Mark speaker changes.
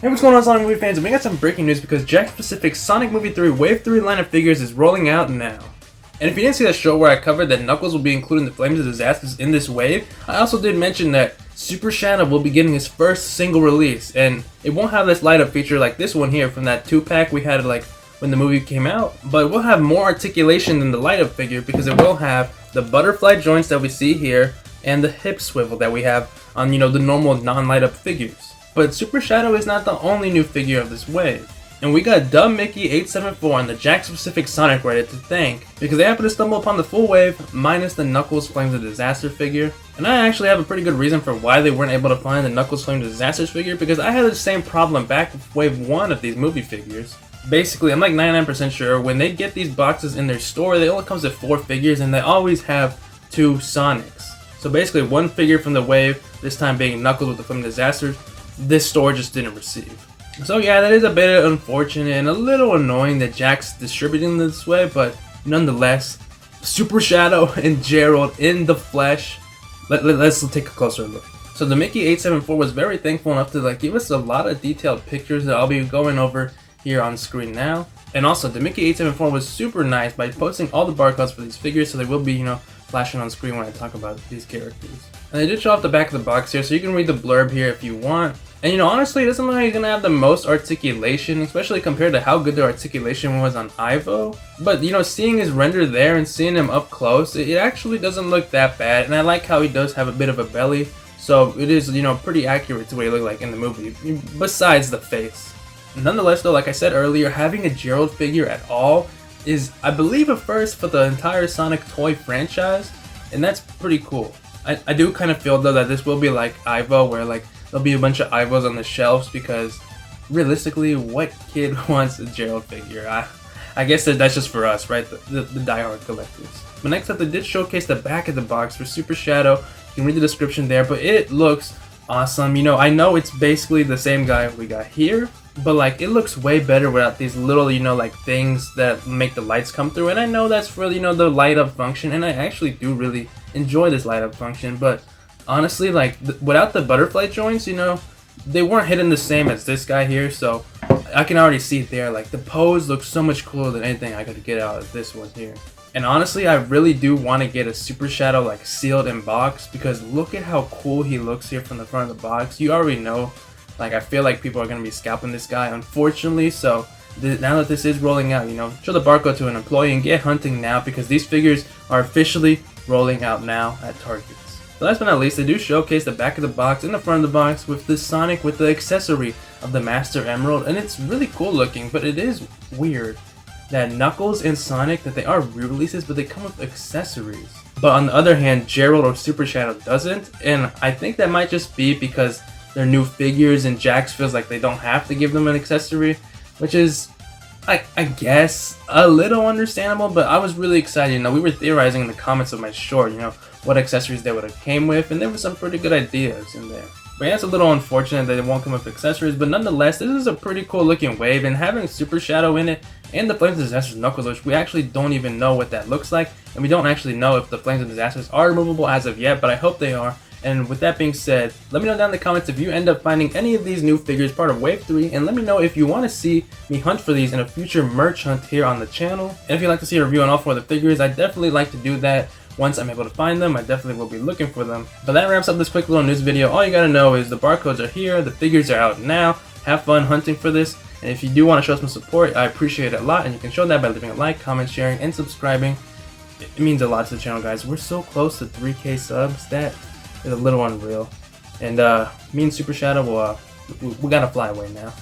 Speaker 1: Hey, what's going on, Sonic Movie fans? And we got some breaking news because Jakks Pacific Sonic Movie 3 Wave 3 line of figures is rolling out now. And if you didn't see that show where I covered that Knuckles will be including the Flames of Disasters in this wave, I also did mention that Super Shadow will be getting his first single release, and it won't have this light up feature like this one here from that 2-pack we had like when the movie came out, but it will have more articulation than the light up figure because it will have the butterfly joints that we see here and the hip swivel that we have on, the normal non-light up figures. But Super Shadow is not the only new figure of this wave. And we got Dumb Mickey 874 and the Jakks Pacific Sonic Reddit to thank because they happened to stumble upon the full wave minus the Knuckles Flames of Disaster figure. And I actually have a pretty good reason for why they weren't able to find the Knuckles Flames of Disasters figure because I had the same problem back with wave 1 of these movie figures. Basically, I'm like 99% sure when they get these boxes in their store, they only comes with 4 figures and they always have 2 Sonics. So basically one figure from the wave, this time being Knuckles with the Flames of Disasters, this store just didn't receive. So yeah, that is a bit unfortunate and a little annoying that Jakks distributing this way, but nonetheless, Super Shadow and Gerald in the flesh. Let's take a closer look. So the Mickey 874 was very thankful enough to give us a lot of detailed pictures that I'll be going over here on screen now. And also the Mickey 874 was super nice by posting all the barcodes for these figures, so they will be, flashing on screen when I talk about these characters. And they did show off the back of the box here, so you can read the blurb here if you want. And honestly, it doesn't look like he's gonna have the most articulation, especially compared to how good the articulation was on Ivo. But seeing his render there and seeing him up close, it actually doesn't look that bad. And I like how he does have a bit of a belly, so it is pretty accurate to what he looked like in the movie, besides the face. Nonetheless though, like I said earlier, having a Gerald figure at all is, I believe, a first for the entire Sonic toy franchise, and that's pretty cool. I do kind of feel though that this will be like Ivo, where there'll be a bunch of Ivos on the shelves because realistically, what kid wants a Gerald figure? I guess that's just for us, right? The diehard collectors. But next up, they did showcase the back of the box for Super Shadow. You can read the description there, but it looks awesome. I know it's basically the same guy we got here, but it looks way better without these little things that make the lights come through. And I know that's for the light up function, and I actually do really enjoy this light up function. But honestly, without the butterfly joints, they weren't hidden the same as this guy here, so I can already see it there. The pose looks so much cooler than anything I could get out of this one here. And honestly, I really do want to get a Super Shadow sealed in box because look at how cool he looks here from the front of the box. You already know, I feel like people are going to be scalping this guy, unfortunately. So now that this is rolling out, show the barcode to an employee and get hunting now because these figures are officially rolling out now at Targets. But last but not least, they do showcase the back of the box and the front of the box with this Sonic with the accessory of the Master Emerald, and it's really cool looking, but it is weird that Knuckles and Sonic, that they are re-releases, but they come with accessories. But on the other hand, Gerald or Super Shadow doesn't, and I think that might just be because they're new figures and Jakks feels like they don't have to give them an accessory, which is, I guess, a little understandable, but I was really excited. We were theorizing in the comments of my short, what accessories they would have came with, and there were some pretty good ideas in there. But yeah, it's a little unfortunate that it won't come with accessories, but nonetheless, this is a pretty cool looking wave, and having Super Shadow in it, and the Flames of Disasters Knuckles, which we actually don't even know what that looks like, and we don't actually know if the Flames of Disasters are removable as of yet, but I hope they are. And with that being said, let me know down in the comments if you end up finding any of these new figures part of Wave 3, and let me know if you want to see me hunt for these in a future merch hunt here on the channel. And if you'd like to see a review on all 4 of the figures, I'd definitely like to do that. Once I'm able to find them, I definitely will be looking for them. But that wraps up this quick little news video. All you gotta know is the barcodes are here, the figures are out now. Have fun hunting for this, and if you do want to show some support, I appreciate it a lot, and you can show that by leaving a like, comment, sharing, and subscribing. It means a lot to the channel, guys. We're so close to 3K subs. That is a little unreal. And me and Super Shadow, we gotta fly away now.